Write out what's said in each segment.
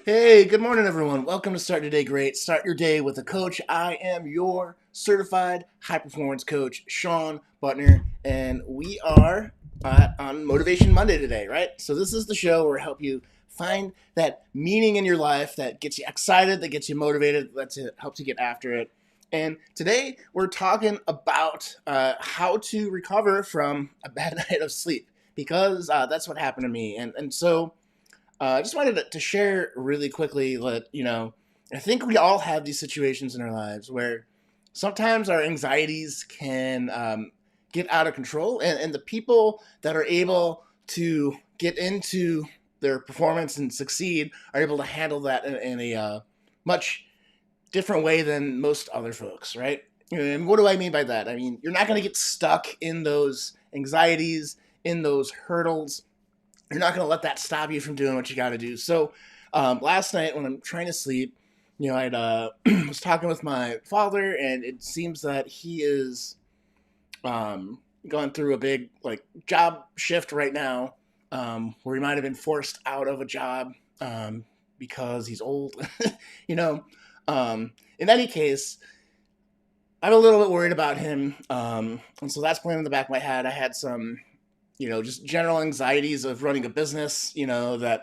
Hey, good morning, everyone. Welcome to Start Your Day Great. Start your day with a coach. I am your certified high performance coach, Sean Butner, and we are on Motivation Monday today, right? So, this is the show where I help you find that meaning in your life that gets you excited, that gets you motivated, helps you get after it. And today we're talking about how to recover from a bad night of sleep because that's what happened to me. I just wanted to share really quickly that, I think we all have these situations in our lives where sometimes our anxieties can get out of control, and the people that are able to get into their performance and succeed are able to handle that in a much different way than most other folks, right? And what do I mean by that? I mean, you're not going to get stuck in those anxieties, in those hurdles. You're not going to let that stop you from doing what you got to do. So last night when I'm trying to sleep, I was talking with my father, and it seems that he is going through a big job shift right now, where he might have been forced out of a job because he's old. you know, in any case, I'm a little bit worried about him, and so that's playing in the back of my head. I had some just general anxieties of running a business, that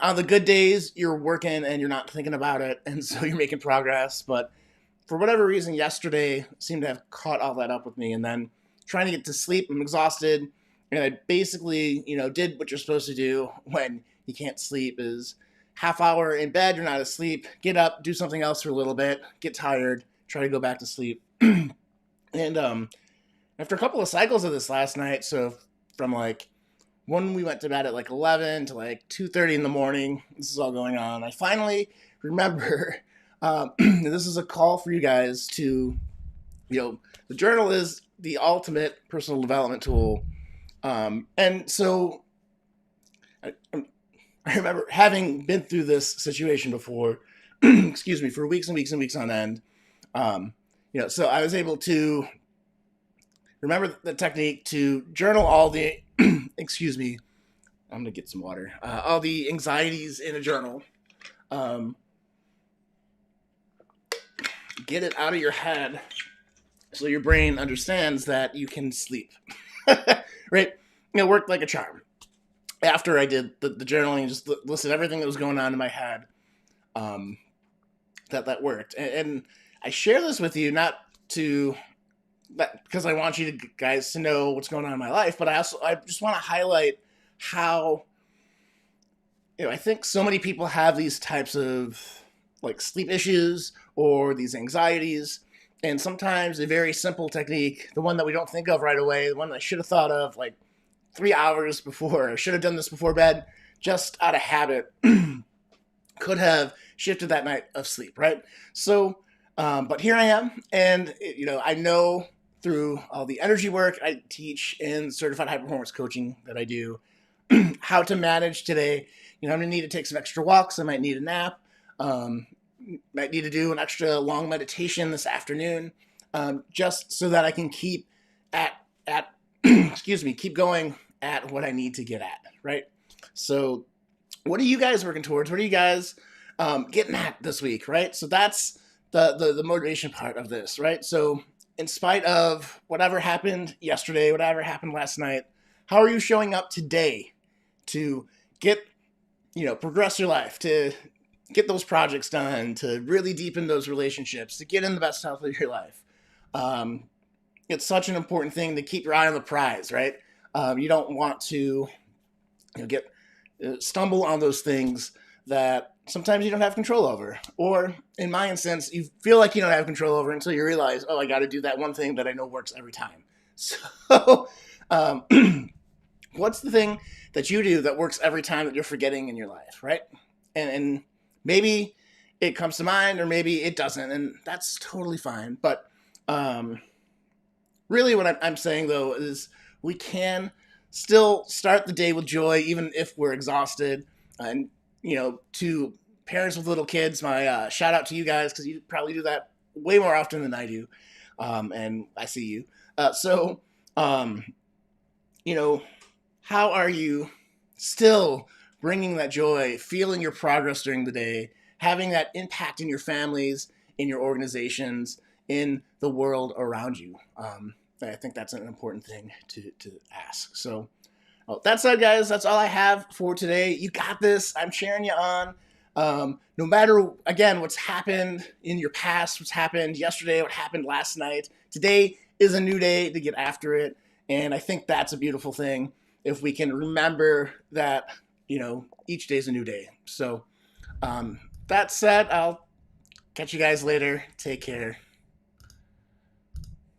on the good days you're working and you're not thinking about it. And so you're making progress. But for whatever reason, yesterday seemed to have caught all that up with me. And then trying to get to sleep, I'm exhausted. And I basically, did what you're supposed to do when you can't sleep is half hour in bed, you're not asleep, get up, do something else for a little bit, get tired, try to go back to sleep. And after a couple of cycles of this last night, so from when we went to bed at 11 to 2:30 in the morning, this is all going on. I finally remember this is a call for you guys to, the journal is the ultimate personal development tool. And so I, I remember having been through this situation before, excuse me, for weeks and weeks and weeks on end. So I was able to remember the technique to journal all the, excuse me, I'm going to get some water, all the anxieties in a journal. Um, get it out of your head so your brain understands that you can sleep. Right? It worked like a charm. After I did the journaling, just listed everything that was going on in my head, um, that worked. And I share this with you not to because I want you guys to know what's going on in my life, but I just want to highlight how I think so many people have these types of sleep issues or these anxieties, and sometimes a very simple technique, the one that we don't think of right away, the one that I should have thought of 3 hours before, I should have done this before bed, just out of habit, could have shifted that night of sleep, right? So, but here I am, and I know through all the energy work I teach in certified high performance coaching that I do, how to manage today. I'm going to need to take some extra walks. I might need a nap. Um, might need to do an extra long meditation this afternoon, just so that I can keep at excuse me, keep going at what I need to get at. Right. So, what are you guys working towards? What are you guys getting at this week? Right. So that's the motivation part of this. Right. So, in spite of whatever happened yesterday, whatever happened last night, how are you showing up today to get, progress your life, to get those projects done, to really deepen those relationships, to get in the best health of your life? Um, it's such an important thing to keep your eye on the prize, right? You don't want to get stumble on those things that sometimes you don't have control over, or in my instance, you feel like you don't have control over until you realize, oh, I got to do that one thing that I know works every time. So, um, what's the thing that you do that works every time that you're forgetting in your life, right? And maybe it comes to mind, or maybe it doesn't, and that's totally fine. But really, what I'm saying though is we can still start the day with joy, even if we're exhausted. And to parents with little kids, my shout out to you guys, because you probably do that way more often than I do, and I see you. So, um, you know, how are you still bringing that joy, feeling your progress during the day, having that impact in your families, in your organizations, in the world around you. I think that's an important thing to ask. So, well, that said, guys, that's all I have for today. You got this. I'm cheering you on. No matter, again, what's happened in your past, what's happened yesterday, what happened last night, today is a new day to get after it. And I think that's a beautiful thing if we can remember that, each day is a new day. So, that said, I'll catch you guys later. Take care.